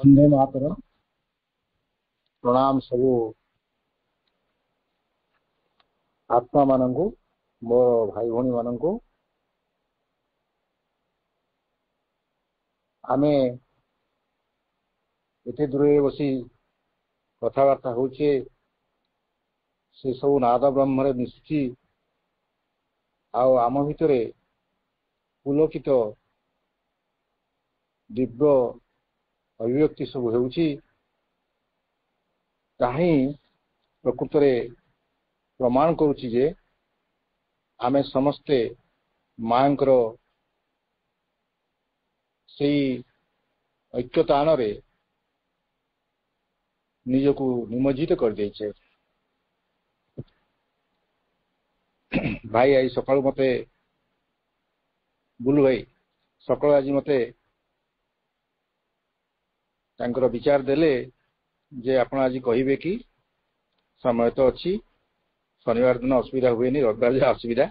वंदे मातरम। प्रणाम सबू आत्मा मानू मो भाई भौणी मानू आमे एते दूर बसी कथबार्ता होचे से सब नाद ब्रह्म मिशुची आम भितर पुलकित दिव्य अभिव्यक्ति सब होउची ताही प्रकृत में प्रमाण करुची जे आमे समस्ते मांकर से ऐक्यतान रे निजको निमज्जित कर देछे। भाई आई सकाळ मते बुलु भाई सकाळ आज मते तांकर विचार देले जे आपण आज कहिबे कि समय तो अच्छी शनिवार दिन असुविधा हुए नहीं रविवार जहाँ असुविधा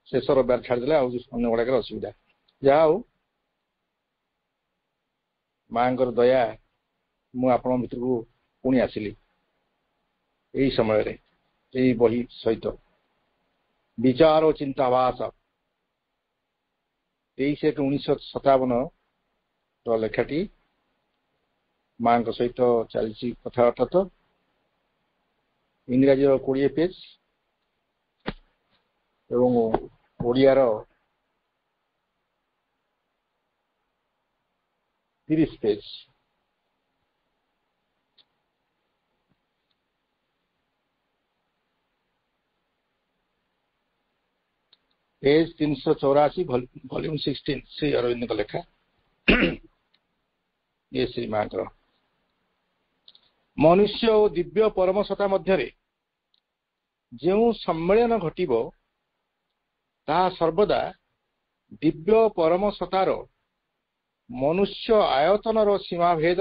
शेष रविवार छाड़देले अन्य गुड़ाक असुविधा जहा माँ दया मु आपण भितर को पुणी आसिली यही समय रे यही बही सहित विचार और चिंताभास 23/1/1957 लेखाटी माँ सहित चली कथबार्ता तो इंग्राजी 20 पेज एवं ओडियार 30 पेज। पेज 384 वॉल्यूम 16 श्री अरविंद का लेखा ये श्री माँ मनुष्य और दिव्य परम सत्ता मध्य जो सम्मेलन घटिबो ता सर्वदा दिव्य परम सत्तार मनुष्य आयतनर सीमा भेद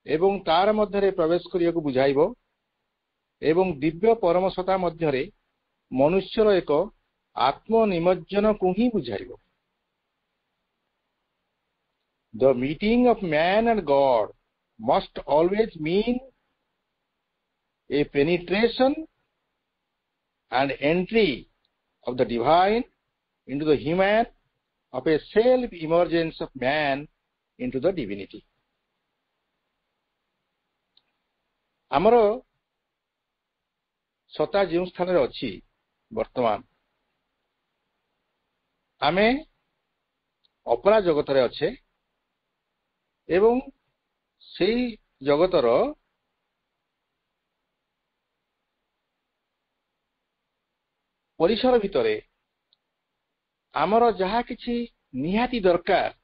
एवं तार मध्य प्रवेश करिया को बुझाइबो एवं दिव्य परम सत्ता मध्य मनुष्यर एक आत्मनिमज्जन को ही बुझाइबो। The meeting of man and God must always mean a penetration and entry of the divine into the human, of a self-emergence of man into the divinity. आमर सत्ता जो स्थान रे अछि वर्तमान आमे अपरा जगत रे अच्छे एवं से जगतर परिसर भितरे आमर जहा किछि निहाती दरकार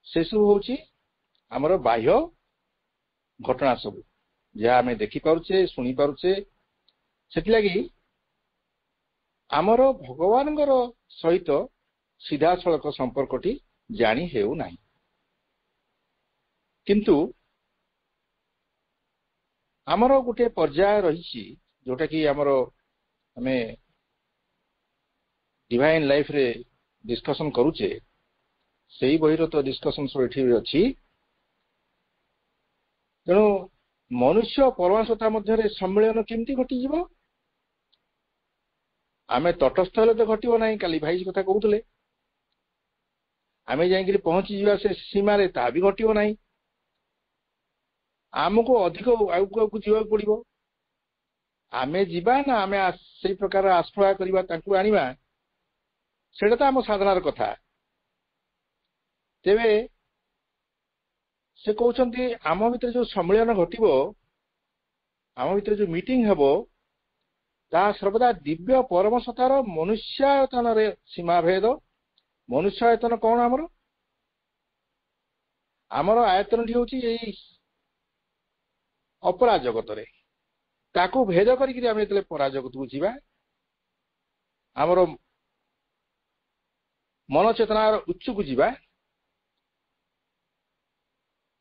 से सब होछि आमर बाह्य घटना सब जहा आमे देखि पारुछे सुनी पारुछे सेति लागि आमर भगवान सहित सीधा सड़क संपर्कटी जानी हेउ नाही। किंतु आमर गोटे पर्याय रही जोटा कि आमर आमे डिवाइन लाइफ रे डिस्कशन करूचे से बहिर तो डिस्कशन सब एठी अछि। तेणु मनुष्य परमात्मा मध्य सम्मेलन केमती घटी जीवो आमे तटस्थ हेले तो घटिबो नाही। काली भाई कथा कहउतले आमे जाई पहुंची जीवा से सीमा रे ता भी घटिबो नाही। आमको अधिक आगु जीवा पड़ो आमे जीवा ना आमे से प्रकार आश्रय करबा तांकु आनिबा सेटा तो आम साधनार कथा। तेबे से कहउछंती आम भितर जो सम्मेलन घटिबो आम भितर जो मीटिंग हेबो ता सर्वदा दिव्य परम सत्तार मनुष्यायतन रे सीमा भेद। मनुष्यायतन कौन आमर आमर आयतन टी होची एई अपरा जगत रे ताकू भेद करिकि आमे एतले परा जगत को जीवा आमर मन चेतनार उच्च को जीवा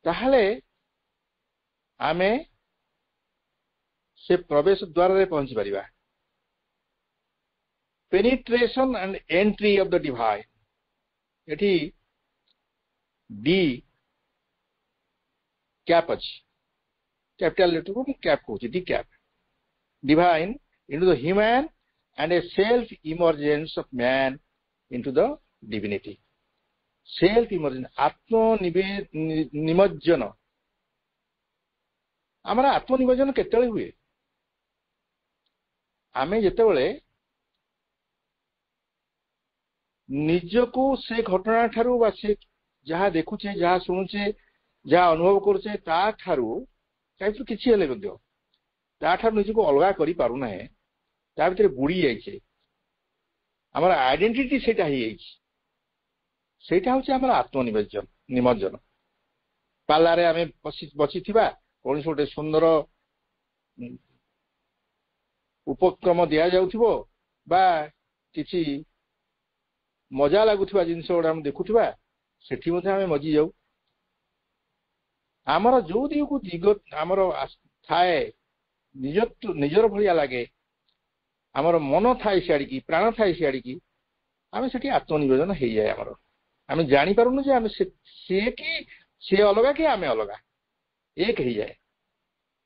ताहले आमे से प्रवेश द्वार रे पहुंची परिबा। Penetration and entry of the divine एठी डी कैप अच्छी कैपिटल लेटर को कैप कहूँ the cap divine into the human and a self emergence of man into the divinity self emergence निमज्जन आमर आत्मनिमज्जन केतବେଳେ हुए आमे जेतेବେଳେ निजको से घटना ठारू बा से जहाँ देखुचे जहाँ शुणुचे जहाँ अनुभव करुचे ता ठारू कहीं किसी हेले ता ठारू निजको अलगा करि पारु ना है ता भितर बुड़ी जाइछे हमर आइडेंटिटी सेटा ही जाइछे सेटा होचे हमर आत्मनिमज्जन निमज्जन पालारे आमे बसी थिबा कोन छोटे सुंदर उपक्रम दिया जाउथिबो बा किछि मजा लगुवा जिनस गुड़ा देखुवा सेठी आम मजी जाऊ आमर जो दिग को दिग आमर थाए निजर भाया लगे आमर मन थाए सियाड़ी प्राण थाए सियाड़ी आम से आत्मनिवेदन हो जाए आमर आम जापारूनु जे आम सी अलग कि आम अलग एक हो जाए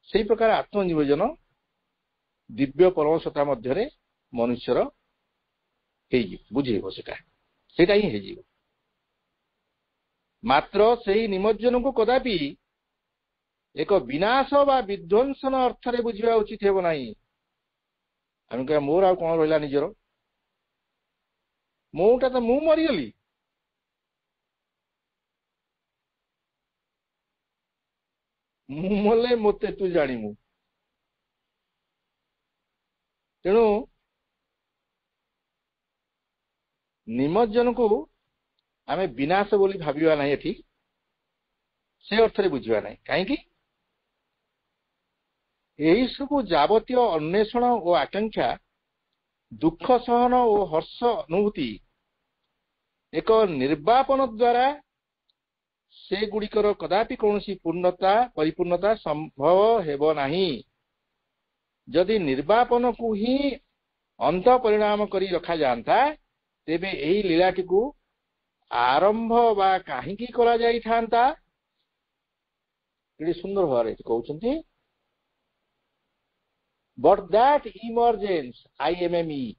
से प्रकार आत्मनिवेदन दिव्य परमसत्ता मध्य मनुष्यर बुझेब सेटा ही हो मात्र से निमज्जन को कदापि एक विनाश बा विध्वंसन अर्थ रे बुझा उचित हेब नाही आम कह मोर आ कौन रहा निजर मोटा तो मु मरीगली मले मते तू जाणीमु तेणु निमज्जन को आम विनाश बोली भाविबा नहीं एठी से अर्थ रे बुझिबा नहीं कहीं यही सब जावतीय अन्वेषण और आकांक्षा दुख सहन और हर्ष अनुभूति एक निर्वापन द्वारा से गुड़िकर कदापि कौन पूर्णता परिपूर्णता संभव हेब नाही जदि निर्वापन को ही अंत परिणाम करी रखा जानता तेबे एही लीलाटी को आरंभ बा काहींकी करा जाई थांता एडी सुंदर भाव कहउछंती but that emergence IMME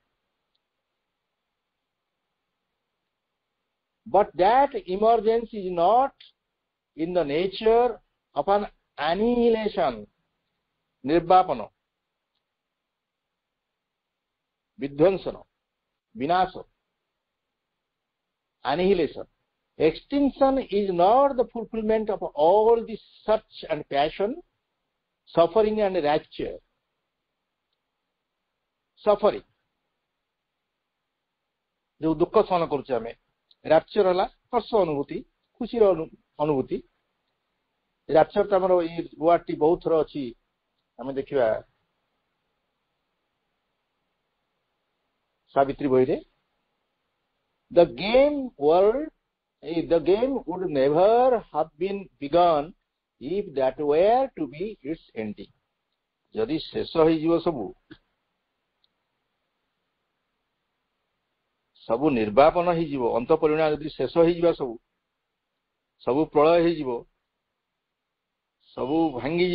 but that emergence is not in the nature of an annihilation निर्वापन विध्वंसन विनाश annihilation extinction is not the fulfillment of all the search and passion suffering and rapture suffering जो दुख सहन करुचे आमे rapture है हर्ष अनुभूति खुशी अनुभूति रैप्चर तो आम वर्ड टी बहुत थर अच्छी आम देखा सावित्री बही रे the game would never have been begun if that were to be its ending जदि शेष हो सबू सबु निर्वापन हो अंत परिणाम यदि शेष हो सबू सबु प्रलय हो सबु भांगी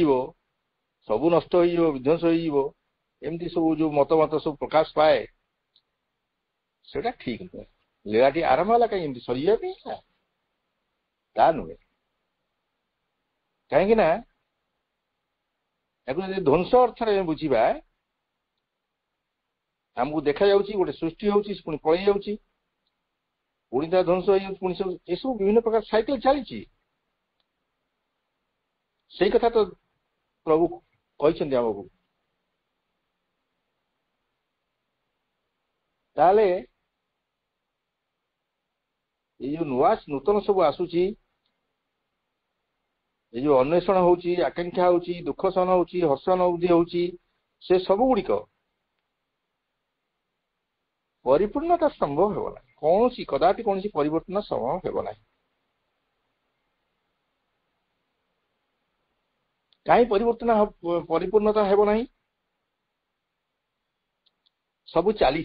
सबु नष्ट हो विध्वंस होमती सब जो मत मत सब प्रकाश पाए सेटा ठीक नुहे लीलाटी आरंभ है कहीं सरी ता नुहे कहीं ध्वंस अर्थ बुझा आमको देखा गोटे सृष्टि होती पलि जाऊँगी पुणी ता ध्वंस हो सब विभिन्न प्रकार साइकिल चली से कथा तो प्रभु कहते आमको ताले ये जो नुआ नूतन सब आसूची ये जो अन्वेषण होची आकांक्षा होची दुख सहन होची हर्ष अनुभूति होची से सब गुड़िक परिपूर्णता संभव हेब ना कौन कदापि कौन परिवर्तन संभव हेब ना कहीं परिवर्तन परिपूर्णता हेब ना सबू चली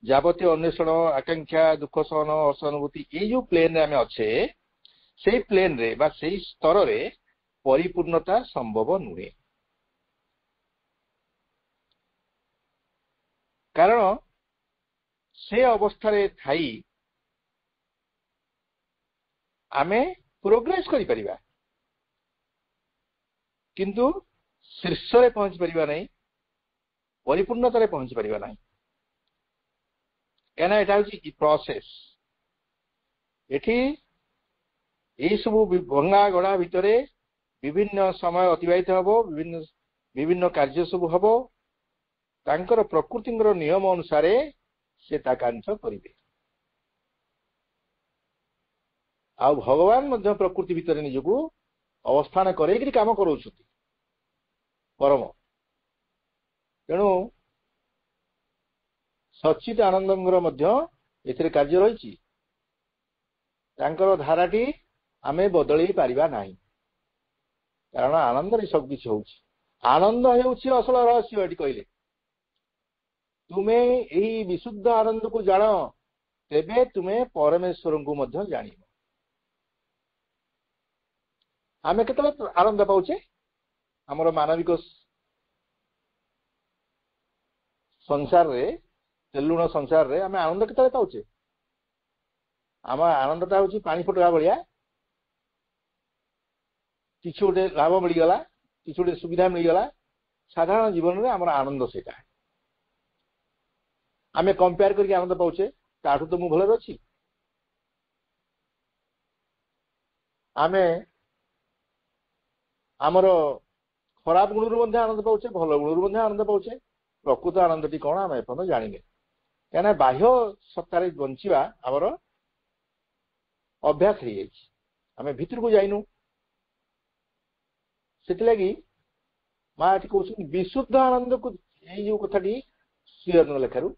जावतीय अन्वेषण आकांक्षा दुख सहन हर्ष अनुभूति ये जो प्लेन आम अच्छे ସେଇ ପ୍ଲେନରେ ବା ସେଇ ସ୍ତରରେ ପରିପୂର୍ଣ୍ଣତା ସମ୍ଭବ ନୁହେଁ। କାରଣ ସେ ଅବସ୍ଥାରେ ଥାଇ ଆମେ ପ୍ରୋଗ୍ରେସ କରିପାରିବା, କିନ୍ତୁ ଶୀର୍ଷରେ ପହଞ୍ଚି ପାରିବା ନାହିଁ, ପରିପୂର୍ଣ୍ଣତାରେ ପହଞ୍ଚି ପାରିବା ନାହିଁ। କାହିଁକିନା ଏଟା ହଉଛି ପ୍ରୋସେସ। ଏଠି ଏଇ ସବୁ ଭଙ୍ଗା ଗଢା ଭିତରେ ବିଭିନ୍ନ ସମୟ ଅତିବାହିତ ହବ, ବିଭିନ୍ନ କାର୍ଯ୍ୟ ସବୁ ହବ, ତାଙ୍କର ପ୍ରକୃତିଙ୍କର ନିୟମ ଅନୁସାରେ ସେ ତା କାର୍ଯ୍ୟ କରିବେ। ଆଉ ଭଗବାନ ମଧ୍ୟ ପ୍ରକୃତି ଭିତରେ ନିଜକୁ ଅବସ୍ଥାନ କରେଇକିରି କାମ କରାଉଛନ୍ତି ପରମ। ତେଣୁ ସଚ୍ଚିତ ଆନନ୍ଦଙ୍କର ମଧ୍ୟ ଏଥିରେ କାର୍ଯ୍ୟ ରହିଛି। ତାଙ୍କର ଧାରାଟି ଆମେ ବଦଳେଇ ପାରିବା ନାହିଁ, କାରଣ ଆନନ୍ଦରେ ସବୁ କିଛି ହଉଛି। ଆନନ୍ଦ ହେଉଛି ଅସଲ ରହସ୍ୟ। ଏଠି କହିଲେ ତୁମେ ଏହି ବିଶୁଦ୍ଧ ଆନନ୍ଦକୁ ଜାଣ, ତେବେ ତୁମେ ପରମେଶ୍ୱରଙ୍କୁ ମଧ୍ୟ ଜାଣିବ। ଆମେ କେତେବେଳେ ଆନନ୍ଦ ପାଉଛେ? ଆମର ମାନବିକ ସଂସାରରେ, ତେଲୁଣ ସଂସାରରେ ଆମେ ଆନନ୍ଦ କେତେବେଳେ ପାଉଛେ? ଆମ ଆନନ୍ଦଟା ହଉଛି ପାଣି ଫୋଟକା ଭଳିଆ, କିଛି ଗୋଟେ ଲାଭ ମିଳିଗଲା, କିଛି ଗୋଟେ ସୁବିଧା ମିଳିଗଲା। ସାଧାରଣ ଜୀବନରେ ଆମର ଆନନ୍ଦ ସେଇଟା। ଆମେ କମ୍ପେୟାର କରିକି ଆନନ୍ଦ ପାଉଛେ, ତାଠୁ ତ ମୁଁ ଭଲରେ ଅଛି। ଆମେ ଆମର ଖରାପ ଗୁଣରୁ ମଧ୍ୟ ଆନନ୍ଦ ପାଉଛେ, ଭଲ ଗୁଣରୁ ମଧ୍ୟ ଆନନ୍ଦ ପାଉଛେ। ପ୍ରକୃତ ଆନନ୍ଦଟି କଣ ଆମେ ଏପର୍ଯ୍ୟନ୍ତ ଜାଣିନେ, କାହିଁକିନା ବାହ୍ୟ ସତ୍ତାରେ ବଞ୍ଚିବା ଆମର ଅଭ୍ୟାସ ହେଇଯାଇଛି, ଆମେ ଭିତରକୁ ଯାଇନୁ। ସେଥିଲାଗି ମା ଏଠି କହୁଛନ୍ତି ବିଶୁଦ୍ଧ ଆନନ୍ଦକୁ, ଏଇ ଯୋଉ କଥାଟି ଶ୍ରୀଅର୍ଣ୍ଣ ଲେଖାରୁ,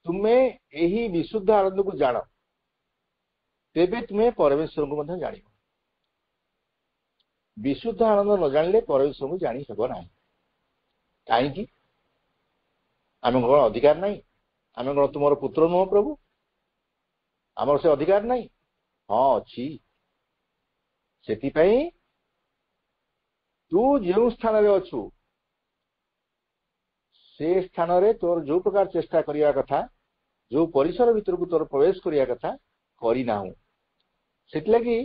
ତୁମେ ଏହି ବିଶୁଦ୍ଧ ଆନନ୍ଦକୁ ଜାଣ, ତେବେ ତୁମେ ପରମେଶ୍ୱରଙ୍କୁ ମଧ୍ୟ ଜାଣିବ। ବିଶୁଦ୍ଧ ଆନନ୍ଦ ନ ଜାଣିଲେ ପରମେଶ୍ୱରଙ୍କୁ ଜାଣି ହେବ ନାହିଁ। କାହିଁକି? ଆମେ କଣ ଅଧିକାର ନାହିଁ? ଆମେ କଣ ତୁମର ପୁତ୍ର ନୁହଁ ପ୍ରଭୁ? ଆମର ସେ ଅଧିକାର ନାହିଁ? ହଁ ଅଛି। ସେଥିପାଇଁ ତୁ ଯେଉଁ ସ୍ଥାନରେ ଅଛୁ, ସେ ସ୍ଥାନରେ ତୋର ଯୋଉ ପ୍ରକାର ଚେଷ୍ଟା କରିବା କଥା, ଯୋଉ ପରିସର ଭିତରକୁ ତୋର ପ୍ରବେଶ କରିବା କଥା, କରିନାହୁଁ। ସେଥିଲାଗି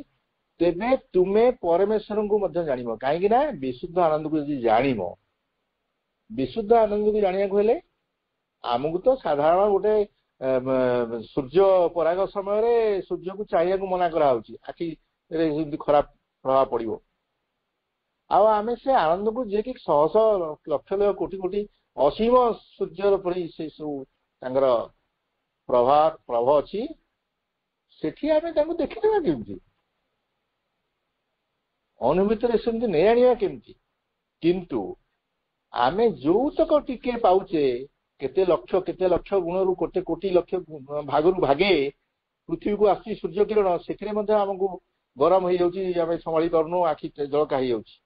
ତେବେ ତୁମେ ପରମେଶ୍ୱରଙ୍କୁ ମଧ୍ୟ ଜାଣିବ। କାହିଁକି ନା ବିଶୁଦ୍ଧ ଆନନ୍ଦକୁ ଯଦି ଜାଣିବ, ବିଶୁଦ୍ଧ ଆନନ୍ଦକୁ ଜାଣିବାକୁ ହେଲେ ଆମକୁ ତ ସାଧାରଣ ଗୋଟେ ସୂର୍ଯ୍ୟ ପରାଗ ସମୟରେ ସୂର୍ଯ୍ୟକୁ ଚାହିଁବାକୁ ମନା କରାହଉଛି, ଆଖିରେ ଯେମିତି ଖରାପ ପ୍ରଭାବ ପଡିବ। ଆଉ ଆମେ ସେ ଆନନ୍ଦକୁ ଯିଏକି ଶହ ଶହ ଲକ୍ଷ ଲକ୍ଷ କୋଟି କୋଟି ଅସୀମ ସୂର୍ଯ୍ୟର ପରି ସେ ସବୁ ତାଙ୍କର ପ୍ରଭାବ ଅଛି, ସେଠି ଆମେ ତାଙ୍କୁ ଦେଖିଦେବା କେମିତି? ଅନୁଭୂତିରେ ସେମିତି ନେଇ ଆଣିବା କେମିତି? କିନ୍ତୁ ଆମେ ଯୋଉତକ ଟିକେ ପାଉଛେ, କେତେ ଲକ୍ଷ ଗୁଣରୁ କୋଟି କୋଟି ଲକ୍ଷ ଭାଗରୁ ଭାଗେ ପୃଥିବୀକୁ ଆସୁଛି ସୂର୍ଯ୍ୟ କିରଣ, ସେଥିରେ ମଧ୍ୟ ଆମକୁ ଗରମ ହେଇଯାଉଛି, ଆମେ ସମ୍ଭାଳି ପାରୁନୁ, ଆଖି ଜଳକା ହେଇଯାଉଛି।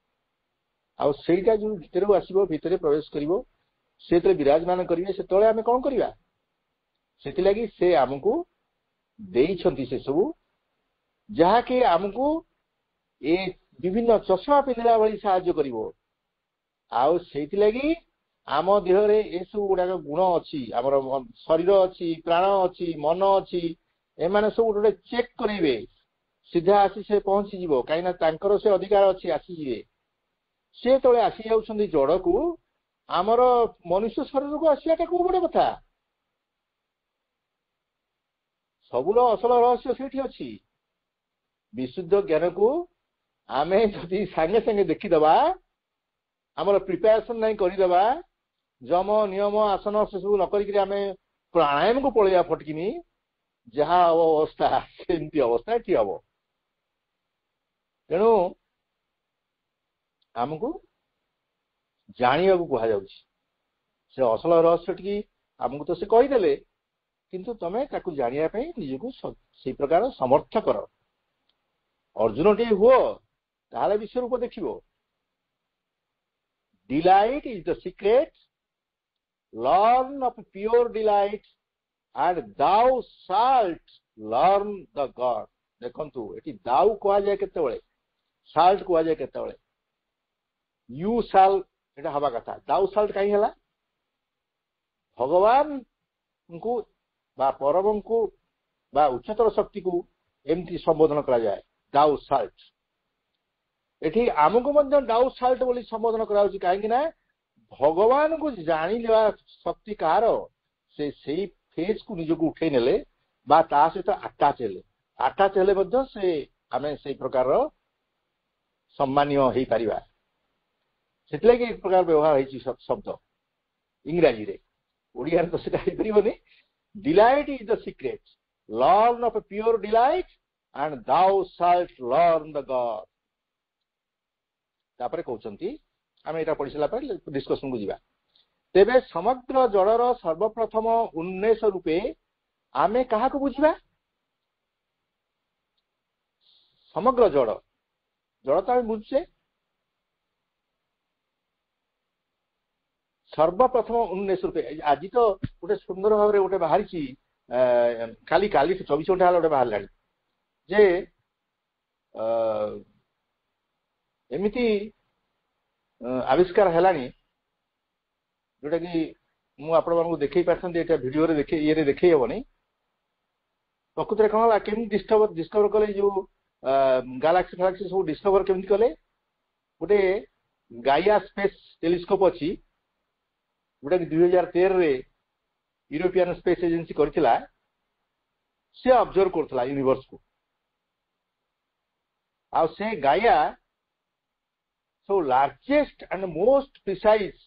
ଆଉ ସେଇଟା ଯୋଉ ଭିତରକୁ ଆସିବ, ଭିତରେ ପ୍ରବେଶ କରିବ, ସେଥିରେ ବିରାଜମାନ କରିବେ, ସେତେବେଳେ ଆମେ କଣ କରିବା? ସେଥିଲାଗି ସେ ଆମକୁ ଦେଇଛନ୍ତି ସେ ସବୁ, ଯାହାକି ଆମକୁ ଏ ବିଭିନ୍ନ ଚଷମା ପିନ୍ଧିଲା ଭଳି ସାହାଯ୍ୟ କରିବ। ଆଉ ସେଇଥିଲାଗି ଆମ ଦେହରେ ଏସବୁ ଗୁଡାକ ଗୁଣ ଅଛି, ଆମର ଶରୀର ଅଛି, ପ୍ରାଣ ଅଛି, ମନ ଅଛି, ଏମାନେ ସବୁ ଗୋଟେ ଚେକ୍ କରିବେ, ସିଧା ଆସି ସେ ପହଞ୍ଚିଯିବ। କାହିଁକିନା ତାଙ୍କର ସେ ଅଧିକାର ଅଛି, ଆସିଯିବେ। ସେ ଯେତେବେଳେ ଆସି ଯାଉଛନ୍ତି ଜଡକୁ, ଆମର ମନୁଷ୍ୟ ଶରୀରକୁ ଆସିବାଟା କୋଉ ଗୋଟେ କଥା। ସବୁର ଅସଲ ରହସ୍ୟ ସେଇଠି ଅଛି। ବିଶୁଦ୍ଧ ଜ୍ଞାନକୁ ଆମେ ଯଦି ସାଙ୍ଗେ ସାଙ୍ଗେ ଦେଖିଦବା, ଆମର ପ୍ରିପାରେସନ ନାହିଁ କରିଦେବା, ଯମ ନିୟମ ଆସନ ସେସବୁ ନ କରିକି ଆମେ ପ୍ରାଣାୟାମକୁ ପଳେଇବା ଫଟକିନି, ଯାହା ହବ ଅବସ୍ଥା ସେମିତି ଅବସ୍ଥା ଏଠି ହବ। ତେଣୁ ଆମକୁ ଜାଣିବାକୁ କୁହାଯାଉଛି। ସେ ଅସଲ ରହସ୍ୟଟିକି ଆମକୁ ତ ସେ କହିଦେଲେ, କିନ୍ତୁ ତମେ ତାକୁ ଜାଣିବା ପାଇଁ ନିଜକୁ ସେଇ ପ୍ରକାର ସମର୍ଥ କର। ଅର୍ଜୁନଟିଏ ହୁଅ, ତାହେଲେ ବିଶ୍ୱରୂପ ଦେଖିବ। Delight is the secret. Learn of pure delight, and thou shalt learn the God. देखंतु एटी दाउ कुआ जाए केतेबेले साल्ट कुआ जाए केतेबेले यू साल एटा हवा कथा दाउ साल्ट काई हला भगवान को बा परम को बा उच्चतर शक्ति को एमती संबोधन करा जाए दाउ साल्ट एठी आमको मध्य दाउ साल्ट बोली संबोधन करा होची काहे कि ना भगवान को जानी लेवा शक्ति कार से सेही फेज को निजको उठे नेले बा ता सहित अटैच हेले मध्य से आमे सेही प्रकार सम्मानीय हेई परिबा सेतले कि एक प्रकार व्यवहार हेची शब्द इंग्रजी रे ओडिया रे तो सेटा हेई परिबोनी delight is the secret learn of a pure delight and thou shalt learn the God तापर कहउचंती आमे एटा पढिसला पर डिस्कशन को जीवा तेबे समग्र जड़र सर्वप्रथम उन्मेष रूपे आमे कहा को बुझिबा समग्र जड़ जड़ तो आमे बुझे सर्वप्रथम उन्मेष रूपे आज तो गोटे सुंदर भाव गोटे बाहरी काली काली 24 घंटा गोटे बाहर जे एमिति आविष्कार हेलानी जोटा कि मु आपण मानकु देखै पारथंती एटा वीडियो रे देखे ये रे देखै हेबनी प्रकृति रे कोन केम डिस्कवर कले जो गैलेक्सी गैलेक्सी सब डिस्कवर केमति कले गोटे गाइया स्पेस टेलीस्कोप अछि जोटा कि 2013 रे यूरोपियन स्पेस एजेंसी करथिला से ऑब्जर्व करथला यूनिवर्स को आ से गाइया so largest and most precise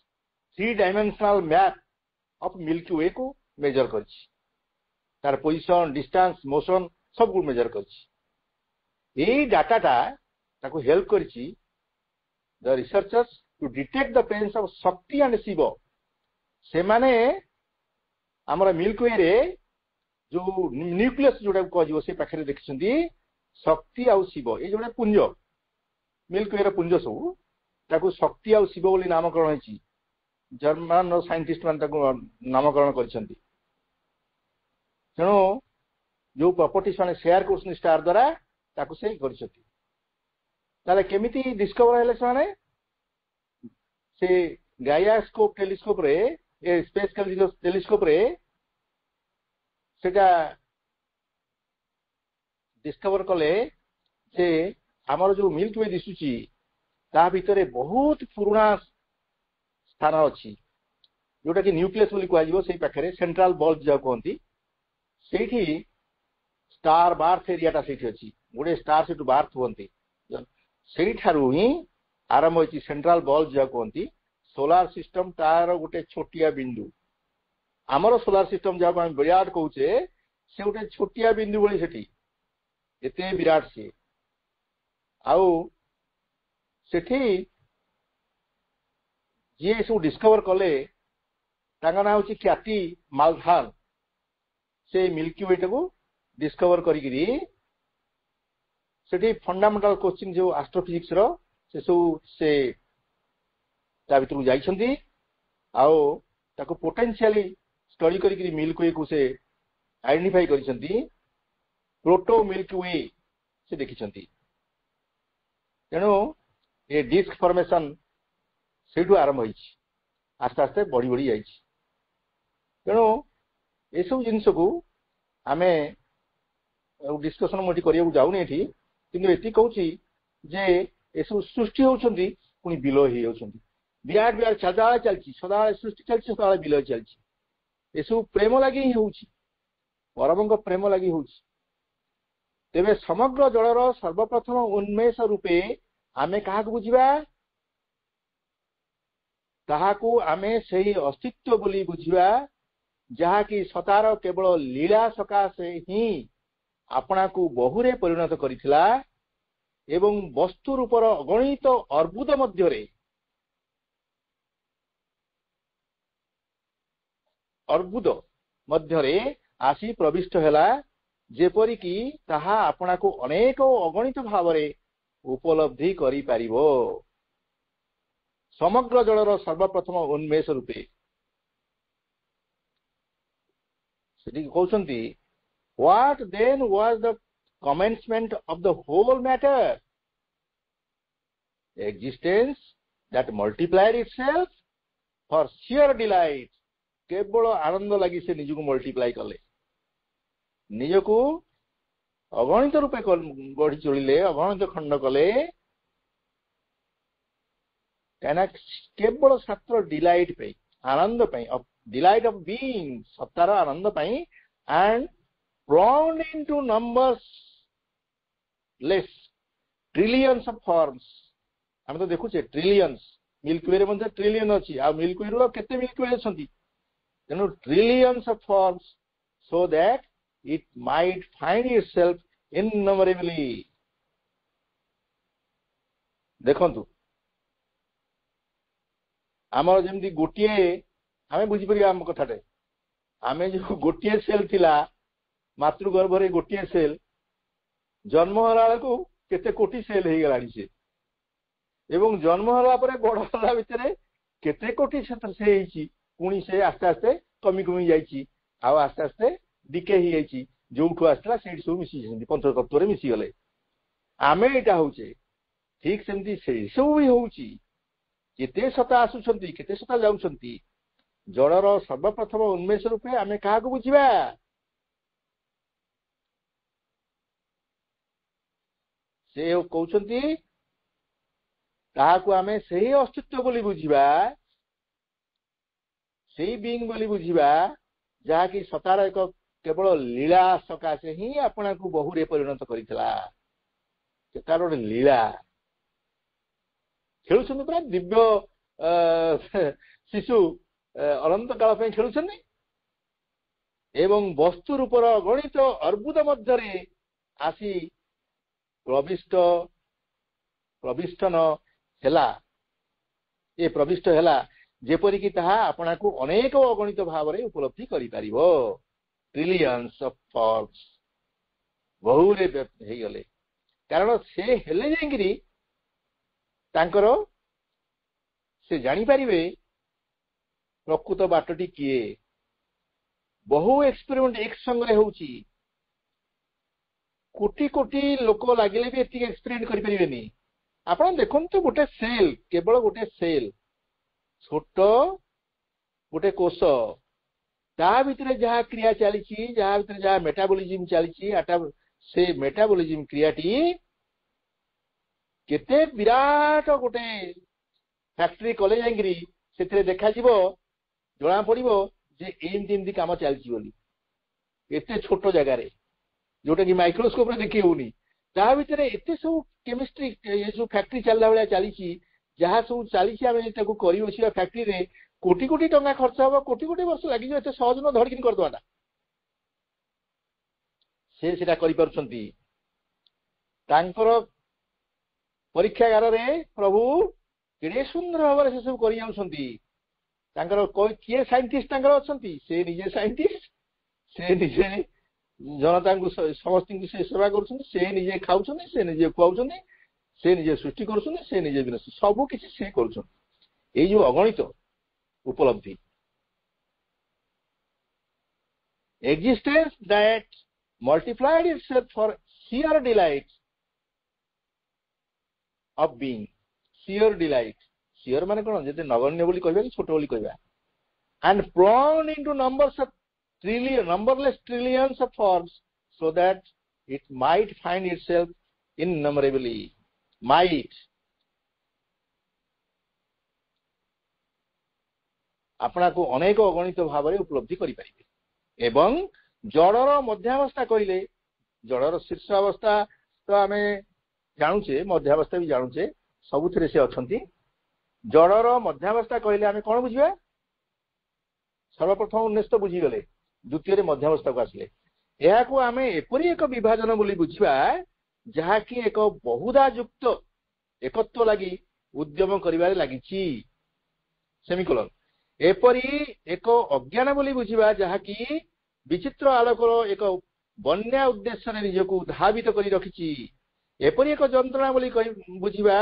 three-dimensional map of Milky Way को measure करछि तार position distance motion सब को measure करछि एई डाटा ताको हेल्प करछि the researchers to detect the presence of शक्ति and शिव से माने हमरा मिल्की वे रे जो न्यूक्लियस जोडा को जिवो से पाखरे देखछन्ती शक्ति आ शिव ए जोडा पुंज मिल्की वे रे पुंज सब ताकू शक्ति आ शिव बोली नामकरण होइछि जर्मन साइंटिस्ट मान ताकू नामकरण करछन्ती तेणु जो प्रॉपर्टीज माने शेयर करछन स्टार द्वारा ताकू से करछन्ती ताले केमिति डिस्कवर हेले माने से गाइया स्कोप टेलीस्कोप रे ए स्पेस टेलीस्कोप रे सेटा डिस्कवर कले से हमर जो मिल्की वे दिसुची ता भितरे बहुत पुराना स्थान अछि जोटा कि न्यूक्लियस बोली कहजिवो सेही पाखरे सेंट्रल बल्ब जा कहंती सेठी स्टार बार्थ एरियाटा सेठी अछि गोटे स्टार सेटु बार्थ होंती सेही ठारू ही आरंभ होछि सेंट्रल बल्ब जा कहंती सोलार सिस्टम तार गोटे छोटिया बिंदु हमर सोलार सिस्टम जा हम विराट कहउचे से गोटे छोटिया बिंदु बोली सेठी एते विराट से आउ सेठी जे सब डिस्कवर कले तांगा ना होची ख्याति मालधान से मिल्की वे को डिस्कवर करिगिरी सेठी फंडामेंटल क्वेश्चन जो एस्ट्रोफिजिक्स रो से सब से ता भितर जाइछंती आउ ताको पोटेंशियली स्टडी करिगिरी मिल्की वे को से आइडेंटिफाई करिसंती प्रोटो मिल्की वे से देखिसंती तेणु ये डिस्क फॉर्मेशन सेठू आरंभ होइछि आस्ते आस्ते बढ़ी बढ़ी जाइछि तेणु ए सब जिंस को आमे डिस्कशन मोटी करिया जाउनी एठी किंतु एति कहउछि जे ए सब सृष्टि होउछंती पुनी बिलो ही होउछंती बिराट बिराट सदा चलछि सदा सृष्टि चलछि सदा बिलो चलछि ए सब प्रेम लागि ही होउछि परमंग प्रेम लागि होउछि तेबे समग्र जड़र सर्वप्रथम उन्मेष रूपे आमे कहा को बुझिबा ताहाकू आमे सही अस्तित्व बोली बुझिबा जहा कि सतार केवल लीला सकाशे ही अपना को बहुरे परिणत करिथिला एवं वस्तु रूपर अगणित अर्बुद मध्यरे आसी प्रविष्ट हैला जेपरी कि ताहा अपना को अनेक अगणित भावरे उपलब्धि करि पारिबो समग्र जड़र सर्वप्रथम उन्मेष रूपे सेठी कहउछंती what then was the commencement of the whole matter. Existence that multiplied itself for sheer delight. केवल आनंद लगी से निज को मल्टीप्लाई कले, निज को अगणित रूपे बढ़ी चलिले, अगणित खंड कले, केवल सत्र डिलाइट पे, आनंद पे, डिलाइट ऑफ बीइंग, सत्तार आनंद पे, and brown into numbers less trillions of forms. हम तो देखुचे ट्रिलियंस, मिल्की वे रे ट्रिलियन अच्छी, आ मिल्की वे रो केते मिल्की वे अछंती, तेनु trillions of forms, so that it might find itself innumerably. देखंतु आमर जेमती गोटिए आमे बुझी परिया आम कथाटे, आमे जो गोटिए सेल थिला मातृगर्भ रे गोटिए सेल जन्म होला को केते कोटी सेल हे गलानी से, एवं जन्म होला परे बड़ होला भितरे केते कोटी क्षेत्र से हेची, पुणी से आस्ते आस्ते कमी कमी जाइची, आ आस्ते आस्ते डिके ही जाइची, जोठु आस्ता सेठी सब मिसी जंती पंचतत्व रे मिसी गले. आमे एटा होचे ठीक सेमती से सब भी होची, केते सता आसुछंती, केते सता जाउछंती. जड़र सर्वप्रथम उन्मेष रूपे आमे काहा को बुझिबा, से कहउछंती ताहा को आमे सही अस्तित्व बोली बुझिबा, सही बीइंग बोली बुझिबा, जहा कि सतार एक केवल लीला सकाशे ही अपना को बहुरे परिणत करितला. तार गोटे लीला खेलुछंती पुरा दिव्य शिशु अनंत काल पे खेलुछंती, एवं वस्तु रूपर गणित अर्बुद मध्यरे आसी प्रविष्टन हेला, ए प्रविष्ट हेला जेपरिकी ताहा अपना को अनेक अगणित भाव रे उपलब्धि करि पारिबो. ट्रिलियंस ऑफ फॉर्म्स बहुरे हे गले, कारण से हेले जेंगिरी तांकर से जानि पारिबे प्रकृत बाटटी किए. बहु एक्सपेरिमेंट एक संग रे होउची, कोटी कोटी लोक लागिले भी एति एक्सपेरिमेंट करि परिबेनी. आपण देखंतु गोटे सेल, केवल गोटे सेल, छोट गोटे कोष, ता भितरे जहा क्रिया चलीची, जहा भितरे जहा मेटाबॉलिज्म चलीची, आटा से मेटाबॉलिज्म क्रियाटी केते विराट गोटे फैक्ट्री कले जांगिरी सेथिरे देखा जिवो, जणा पड़िबो जे एमती एमती काम चलची बोली, एते छोट जगह रे जोटा कि माइक्रोस्कोप रे देखि होनी, ता भितरे एते सब केमिस्ट्री ये जो फैक्ट्री चलला बेला चलीची, जहा सब चलीची आमे ताको करि बसिया फैक्ट्री रे कोटी कोटी टंका खर्च हबो, कोटी कोटी वर्ष लागि जो एते सहज न धड़किन कर दवाटा, से सेटा करि परछंती. तांकर परीक्षागार रे प्रभु केडे सुंदर भाव से सब करि जाउछंती. तांकर कोई किए साइंटिस्ट तांकर अछंती, से निजे साइंटिस्ट, से निजे जनता को समस्त से सेवा करुछंती, से निजे खाउछंती, से निजे खुआउछंती, से निजे सृष्टि करुछंती, से निजे विनाश सब किछि से करुछंती. ए जो अगणित उपलब्धि, existence that multiplied itself for sheer delight of being. sheer delight, sheer माने कोन जेते नगण्य बोली कहबा कि छोट बोली कहबा, and prone into numbers of numberless trillions of forms, so that it might find itself innumerably. Might अपना को अनेक अगणित भाव रे उपलब्धि करि परिबे. एवं जड़र मध्यावस्था कहले, जड़र शीर्ष अवस्था तो आमे जानुचे, मध्यावस्था भी जानुचे, सबुथिरे से अछंती. जड़र मध्यावस्था कहले आमे कोन बुझिबा, सर्वप्रथम उन्नेस तो बुझी गले, द्वितीय रे मध्यावस्था को आसले. एहा को आमे एपरि एक विभाजन बोली बुझिबा, जहा कि एक बहुधा युक्त एकत्व लागि उद्यम करिबारे लागिची. सेमिकोलन. एपरि एक अज्ञान बोली बुझिबा, जहा कि विचित्र आलोकर एक बन्या उद्देश्य निजको धावित करी रखिची. एपरि एक जंत्रणा बोली बुझिबा,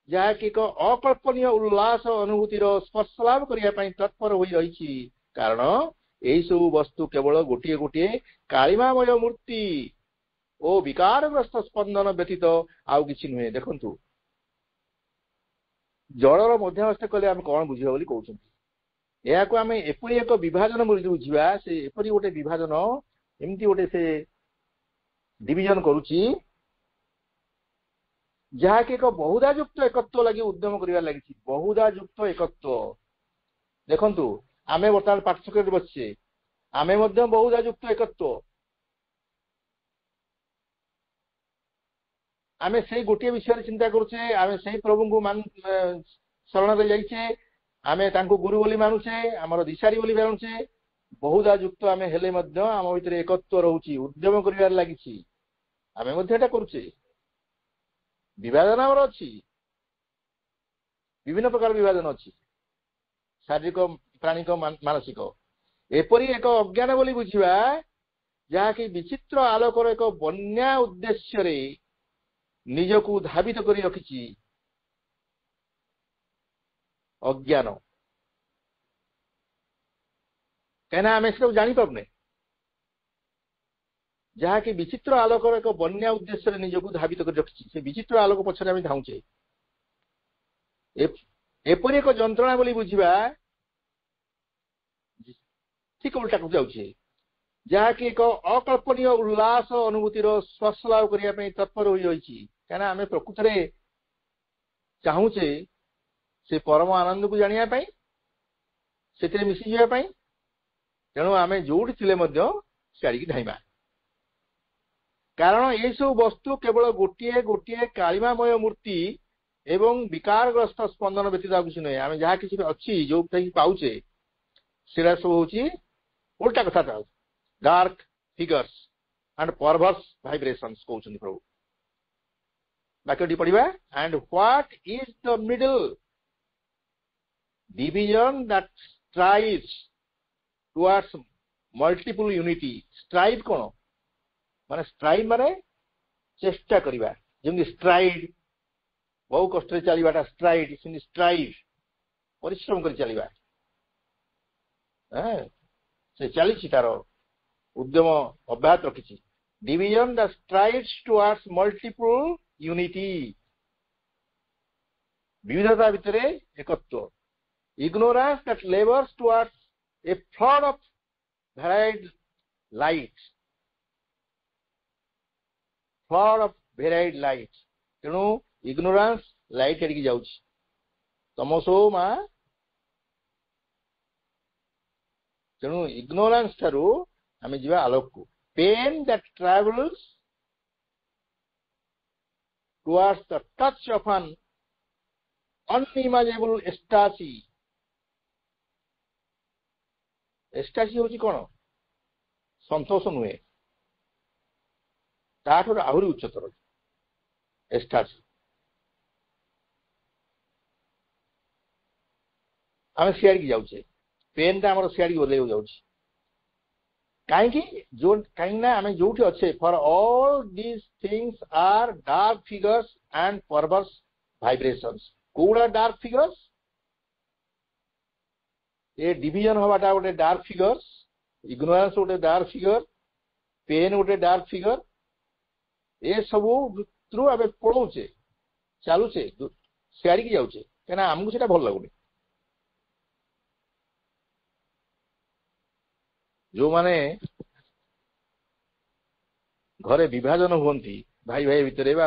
जहा कि एक अकल्पनीय उल्लास अनुभूतिर स्पर्श लाभ करिया पई तत्पर होई रहिची. कारण एई सब वस्तु केवल गोटिए गोटिए कालिमामय मूर्ति, ଓ ବିକାରଗ୍ରସ୍ତ ସ୍ପନ୍ଦନ ବ୍ୟତୀତ ଆଉ କିଛି ନୁହେଁ। ଦେଖନ୍ତୁ ଜଳର ମଧ୍ୟାବସ୍ଥା କଲେ ଆମେ କଣ ବୁଝିବା ବୋଲି କହୁଛନ୍ତି। ଏହାକୁ ଆମେ ଏପରି ଏକ ବିଭାଜନ ବୋଲି ବୁଝିବା, ସେ ଏପରି ଗୋଟେ ବିଭାଜନ, ଏମିତି ଗୋଟେ ସେ ଡିଭିଜନ କରୁଛି ଯାହାକି ଏକ ବହୁଧା ଯୁକ୍ତ ଏକତ୍ୱ ଲାଗି ଉଦ୍ୟମ କରିବାର ଲାଗିଛି। ବହୁଧା ଯୁକ୍ତ ଏକତ୍ୱ। ଦେଖନ୍ତୁ ଆମେ ବର୍ତ୍ତମାନ ପାଠ୍ୟକ୍ରମରେ ବସିଛେ, ଆମେ ମଧ୍ୟ ବହୁଧା ଯୁକ୍ତ ଏକତ୍ୱ। ଆମେ ସେଇ ଗୋଟିଏ ବିଷୟରେ ଚିନ୍ତା କରୁଛେ, ଆମେ ସେଇ ପ୍ରଭୁଙ୍କୁ ଶରଣରେ ଯାଇଛେ, ଆମେ ତାଙ୍କୁ ଗୁରୁ ବୋଲି ମାନୁଛେ, ଆମର ଦିଶାରୀ ବୋଲି ମାନୁଛେ। ବହୁଧା ଯୁକ୍ତ ଆମେ ହେଲେ ମଧ୍ୟ ଆମ ଭିତରେ ଏକତ୍ୱ ରହୁଛି, ଉଦ୍ୟମ କରିବାରେ ଲାଗିଛି। ଆମେ ମଧ୍ୟ ଏଟା କରୁଛେ। ବିଭାଜନ ଆମର ଅଛି, ବିଭିନ୍ନ ପ୍ରକାର ବିଭାଜନ ଅଛି, ଶାରୀରିକ, ପ୍ରାଣିକ, ମାନସିକ। ଏପରି ଏକ ଅଜ୍ଞାନ ବୋଲି ବୁଝିବା ଯାହାକି ବିଚିତ୍ର ଆଲୋକର ଏକ ବନ୍ୟା ଉଦ୍ଦେଶ୍ୟରେ ନିଜକୁ ଧାବିତ କରି ରଖିଛି। ଅଜ୍ଞାନ, କାହିଁକିନା ଆମେ ସେଟାକୁ ଜାଣିପାରୁନେ। ଯାହାକି ବିଚିତ୍ର ଆଲୋକର ଏକ ବନ୍ୟା ଉଦ୍ଦେଶ୍ୟରେ ନିଜକୁ ଧାବିତ କରି ରଖିଛି, ସେ ବିଚିତ୍ର ଆଲୋକ ପଛରେ ଆମେ ଧାଉଁଛେ। ଏପରି ଏକ ଯନ୍ତ୍ରଣା ବୋଲି ବୁଝିବା ଠିକ ଓଲଟାକୁ ଯାଉଛି, ଯାହାକି ଏକ ଅକଳ୍ପନୀୟ ଉଲ୍ଲାସ ଅନୁଭୂତିର ସ୍ପର୍ଶ ଲାଭ କରିବା ପାଇଁ ତତ୍ପର ହୋଇରହିଛି। କାହିଁକିନା ଆମେ ପ୍ରକୃତରେ ଚାହୁଁଛେ ସେ ପରମ ଆନନ୍ଦକୁ ଜାଣିବା ପାଇଁ, ସେଥିରେ ମିଶିଯିବା ପାଇଁ। ତେଣୁ ଆମେ ଯୋଉଠି ଥିଲେ ମଧ୍ୟ ସିଆଡ଼ିକି ଧାଇଁବା। କାରଣ ଏହିସବୁ ବସ୍ତୁ କେବଳ ଗୋଟିଏ ଗୋଟିଏ କାଳିମାମୟ ମୂର୍ତ୍ତି ଏବଂ ବିକାରଗ୍ରସ୍ତ ସ୍ପନ୍ଦନ ବ୍ୟତୀତ ଆଉ କିଛି ନୁହେଁ। ଆମେ ଯାହା କିଛି ଅଛି, ଯୋଉଟାକି ପାଉଛେ, ସେଟା ସବୁ ହଉଛି ଓଲଟା କଥା। ଡାର୍କ ଫିଗର୍ସ ଆଣ୍ଡ ପରଭର୍ସ ଭାଇବ୍ରେସନ୍ସ କହୁଛନ୍ତି ପ୍ରଭୁ। ବାକ୍ୟଟି ପଢିବା। And what is the middle division that strives towards multiple unity? strive କଣ ମାନେ? strive ମାନେ ଚେଷ୍ଟା କରିବା। ଯେମିତି ଷ୍ଟ୍ରାଇଡ୍, ବହୁ କଷ୍ଟରେ ଚାଲିବାଟା ଷ୍ଟ୍ରାଇଡ୍, ସେମିତି ଷ୍ଟ୍ରାଇଭ୍, ପରିଶ୍ରମ କରି ଚାଲିବା। ସେ ଚାଲିଛି, ତାର ଉଦ୍ୟମ ଅବ୍ୟାହତ ରଖିଛି। division that strives towards multiple unity, ବିବିଧତା ଭିତରେ ଏକତ୍ୱ। ignorance that labors towards a flood of varied light, flood of varied light। ତେଣୁ ignorance ଲାଇଟ୍ ଆଡ଼ିକି ଯାଉଛି, ତମସୋ ମା। ତେଣୁ ignorance ଠାରୁ ଆମେ ଯିବା ଆଲୋକକୁ। pain that travels towards the touch of an unimaginable ecstasy। ଏକ୍ସଟାସି ହଉଛି କଣ? ସନ୍ତୋଷ ନୁହେଁ, ତାଠାରୁ ଆହୁରି ଉଚ୍ଚତର ଏକ୍ସଟାସି। ଆମେ ସିଆଡ଼ିକି ଯାଉଛେ, ପେନ୍ ଟା ଆମର ସିଆଡ଼ିକି ଓହ୍ଲେଇବାକୁ ଯାଉଛି। କାହିଁକି ନା ଆମେ ଯୋଉଠି ଅଛେ, for all this things are dark figures and perverse vibrations. କୋଉଗୁଡା ଡାର୍କ ଫିଗର୍ସ? ଏ ଡିଭିଜନ ହବାଟା ଗୋଟେ ଡାର୍କ ଫିଗର୍ସ, ଇଗ୍ନୋରାନ୍ସ ଗୋଟେ ଡାର୍କ ଫିଗର, ପେନ୍ ଗୋଟେ ଡାର୍କ ଫିଗର। ଏସବୁ ଭିତରୁ ଆମେ ପଳଉଛେ, ଚାଲୁଛେ, ସିଆଡ଼ିକି ଯାଉଛେ, କାହିଁକିନା ଆମକୁ ସେଟା ଭଲ ଲାଗୁନି। ଯୋଉମାନେ ଘରେ ବିଭାଜନ ହୁଅନ୍ତି, ଭାଇ ଭାଇ ଭିତରେ ବା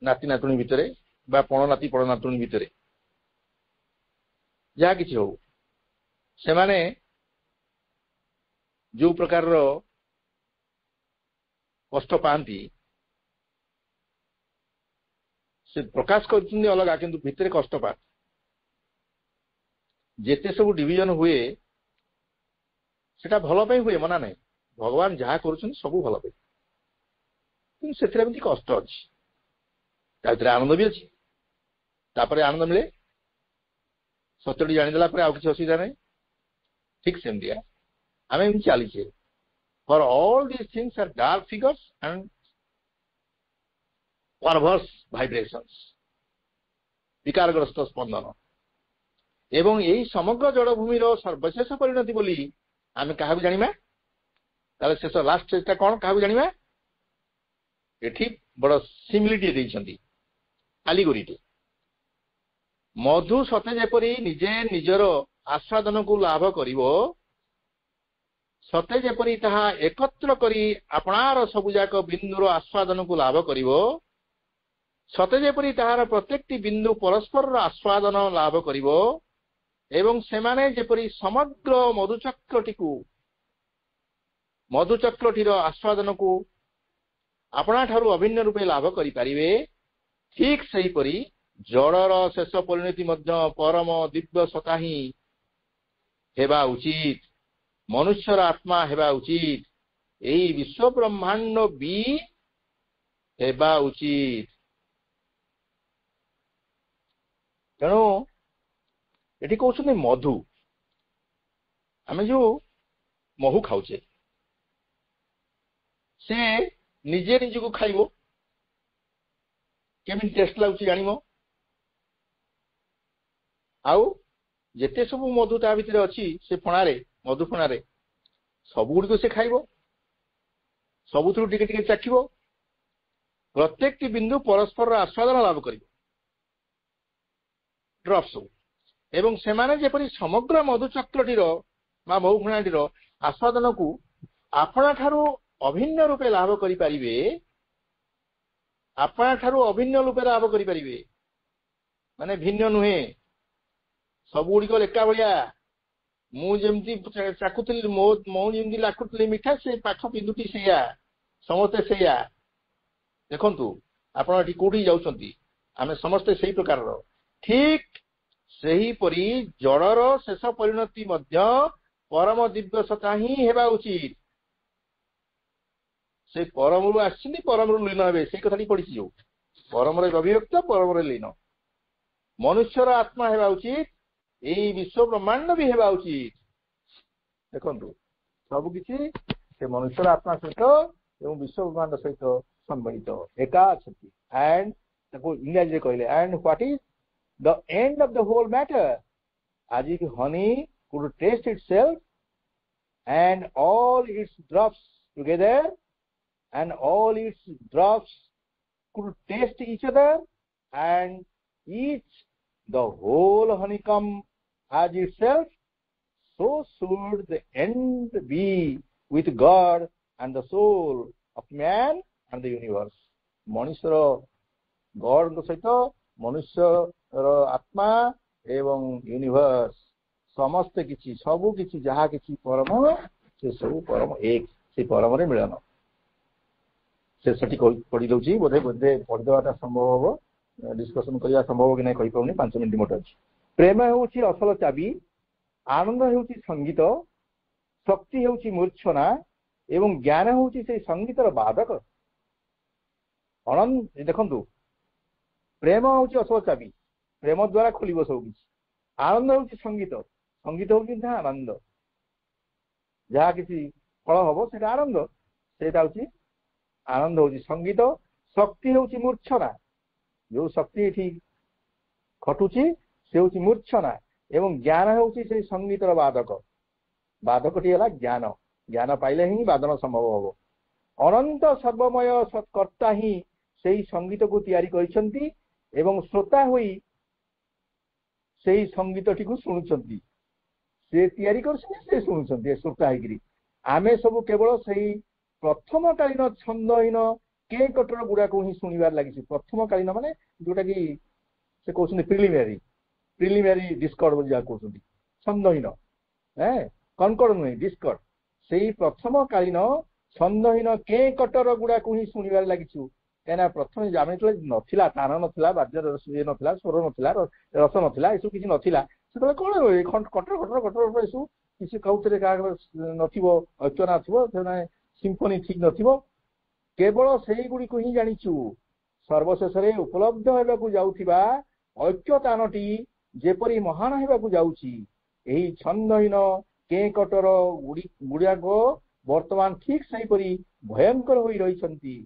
ନାତି ନାତୁଣୀ ଭିତରେ ବା ପଣ ନାତି ପଣ ନାତୁଣୀ ଭିତରେ, ଯାହା କିଛି ହଉ, ସେମାନେ ଯୋଉ ପ୍ରକାରର କଷ୍ଟ ପାଆନ୍ତି, ସେ ପ୍ରକାଶ କରୁଛନ୍ତି ଅଲଗା, କିନ୍ତୁ ଭିତରେ କଷ୍ଟ ପାଆନ୍ତି। ଯେତେ ସବୁ ଡିଭିଜନ ହୁଏ, ସେଟା ଭଲ ପାଇଁ ହୁଏ, ମନା ନାହିଁ। ଭଗବାନ ଯାହା କରୁଛନ୍ତି ସବୁ ଭଲ ପାଇଁ, କିନ୍ତୁ ସେଥିରେ ଏମିତି କଷ୍ଟ ଅଛି, ତା ଭିତରେ ଆନନ୍ଦ ବି ଅଛି। ତାପରେ ଆନନ୍ଦ ମିଳେ, ସତ୍ୟଟି ଜାଣିଦେଲା ପରେ ଆଉ କିଛି ଅସୁବିଧା ନାହିଁ। ଠିକ ସେମିତିଆ ଆମେ ଏମିତି ଚାଲିଛେ। For all this things are dark figures and perverse vibrations, ବିକାରଗ୍ରସ୍ତ ସ୍ପନ୍ଦନ। ଏବଂ ଏହି ସମଗ୍ର ଜଡଭୂମିର ସର୍ବଶେଷ ପରିଣତି ବୋଲି ଆମେ କାହାକୁ ଜାଣିବା? ତାହେଲେ ଶେଷ ଲାଷ୍ଟ ଷ୍ଟେଜଟା କଣ, କାହାକୁ ଜାଣିବା? एठी बड़ सिमिलिटी देइछंती आलिगोरीटे मधु सते जेपरी निजे निजर आस्वादन को लाभ करिवो सते जेपरी ताहा एकत्र करी आपणार सबुजाक बिंदुर आस्वादन को लाभ करिवो सते जेपरी ताहार प्रत्येकटी बिंदु परस्पर आस्वादन लाभ करिवो एवं सेमाने जेपरी समग्र मधुचक्रटीर आस्वादन को आपणा ठारू अभिन्न रूपे लाभ करि पारिबे ठीक सही परी जड़र शेष परिणति मध्य परम दिव्य सता ही हेबा उचित मनुष्यर आत्मा हेबा उचित एई विश्व ब्रह्मांड भी हेबा उचित तेणु एटी कहते मधु आमे जो महू खाऊचे से निजे निजको खाइबो केमिति टेस्ट लागुची जानिबो आउ जेते सब मधु ता भितर अछि से फणारे मधु फणारे सब गुडी से खाइबो सबुथु टिके टिके चाखिबो प्रत्येक बिंदु परस्पर आस्वादन लाभ करिबो ड्रॉप्स एवं सेमाने जेपरि समग्र मधुचक्रटीर बा महुफणाटीर आस्वादन को आपणा ठारू अभिन्न रूपे लाभ करि पारिबे आपणा ठारू अभिन्न रूपे लाभ करि पारिबे माने भिन्न नुहे सब गुड़िक एका भाया मुझे चाकुली मो जमी लाखुली मिठा से पाख बिंदुटी से समस्ते से देखु आप कौटी जाऊँगी आम समस्ते से प्रकार ठीक सही परी जड़र शेष परिणति मध्य परम दिव्य सता ही हेबा उचित से परम आसी परम लीन हे से कथाटी पड़ी जो परम अभिव्यक्त परम लीन मनुष्यर आत्मा हेबा उचित यही विश्व ब्रह्मांड भी हेबा उचित देखु सबकि से मनुष्यर आत्मा सहित एवं विश्व ब्रह्मांड सहित संबंधित एका एंड इंग्राजी कहले end what is the end of the whole matter as if honey could taste itself and all its drops together and all its drops could taste each other and each the whole honeycomb as itself, so should the end be with God and the soul of man and the universe. मनुष्यर God सहित मनुष्यर आत्मा एवं universe समस्त किछि सबु किछि जहा किछि परम से सब परम एक से परम रे मिलन से सठी पढ़ी दउची बोधे बोधे पढ़ देवाटा संभव हो डिस्कशन करिया संभव कि नै कहि पाउनी 5 मिनिट मोट अछि प्रेम हेउची असल चाबी आनंद हेउची संगीत शक्ति हेउची मूर्छना एवं ज्ञान हेउची से संगीतर बाधक अनंत देखंतु प्रेम हेउची असल चाबी प्रेम द्वारा खोलिबो सब किछि आनंद हेउची संगीत संगीत हेउची आनंद जहा किछि फल हबो सेटा आनंद सेटा हेउची आनंद होची संगीत शक्ति होची मूर्छना जो शक्ति एठी खटुची से होची मूर्छना एवं ज्ञान होची से संगीतर बाधक बाधकटी हला ज्ञान ज्ञान पाइले ही वादन संभव हबो अनंत सर्वमय सत्कर्ता ही सेही संगीत को तैयारी करिसंती एवं श्रोता होई सेही संगीतटी को सुनुचंती से तैयारी करछन से सुनुचंती श्रोता हेगिरी आमे सब केवल सेही प्रथम कालीन छंदहीन के कटर गुड़ा को ही शुणवार लगी प्रथम कालीन माने जोटा कि से कहते प्रिलिमिनारी डिस्कर्ड जहाँ कहते छंदहीन कनकर्ड नुहे डिस्कर्ड से प्रथम कालीन छंदहीन के कटर गुड़ा को ही शुणवार लगी कहीं प्रथम आम नाला तान नाला बाद्य नाला स्वर नाला रस नाला यू किसी नाला से कौन कटर कटर कटर यू किसी कहते ऐक्य ना सिम्फनी ठीक नथिबो केवल सेही गुडी को ही जानिचु सर्वशेष रे उपलब्ध हेबाकू जाउथिबा ऐक्यतानटी जेपरी महान हेबाकू जाउची एही छंदहीन के कटर गुड़िया को वर्तमान ठीक सही परी भयंकर होई रहिसंती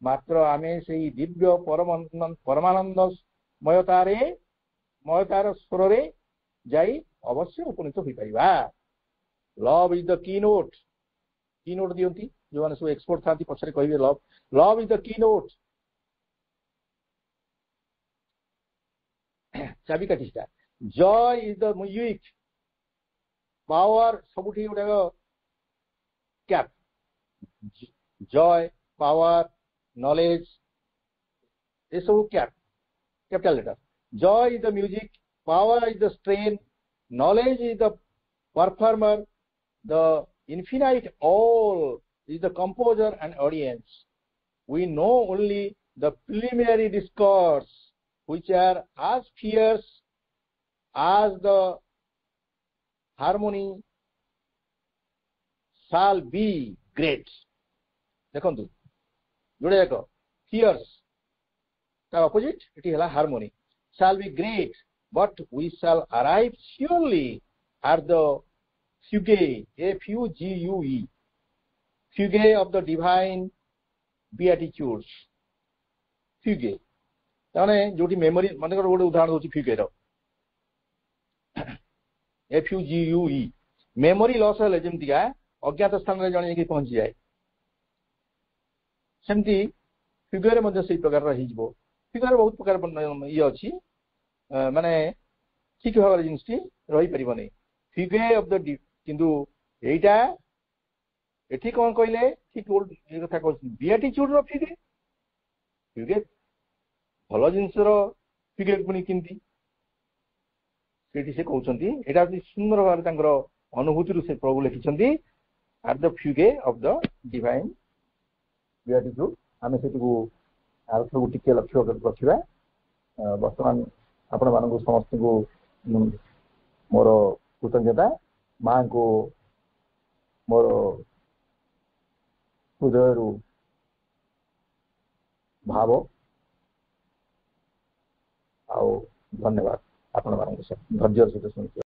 मात्र आमे सेही दिव्य परमानंद मयतार स्वर रे जाई अवश्य उपनीत होई परिबा love is the key note दियंती जो मैंने सब एक्सपर्ट था पछरे कहिबे love love is the key note चाबिकाठीटा joy is the music power सबुठी गोटे कैप जॉय पावर नॉलेज ये सब capital letter joy is the music power is the strain knowledge is the performer the infinite all is the composer and audience we know only the preliminary discourse which are as fierce as the harmony shall be great देखंतु जोड़े देखो fierce का opposite इटी हला harmony shall be great but we shall arrive surely at the fugue F-U-G-U-E fugue of the divine beatitudes fugue ताने जोटी memory माने गोटे उदाहरण होची फ्यूगे रो F-U-G-U-E मेमोरी लॉस हेले जेमति का अज्ञात स्थान रे जणे कि पहुंची जाए सेमति फ्यूगे रे मध्ये सेही प्रकार रही जबो फ्यूगे बहुत प्रकार ये अछि माने ठीक भाव जिनटी रही परिबनी फ्यूगे ऑफ द किंतु एटा एठी कोन कहले ठीक ये कथा कहछ बिएटिट्यूड रो फ्यूगे फ्यूगे भलो जिंस रो फ्यूगे पुनी किंती सेठी से कहउछंती एटा सुंदर भाव तांकर अनुभूति रु से प्रभु लिखिछंती at the fugue of the divine beatitude आमे सेठू आरथु टिके लक्ष्य रखिबा वर्तमान आपण मानक समस्त को मोर कृतज्ञता माँ को मोर हृदय भाव आ धन्यवाद आपण मानक धैर्य सहित शुणी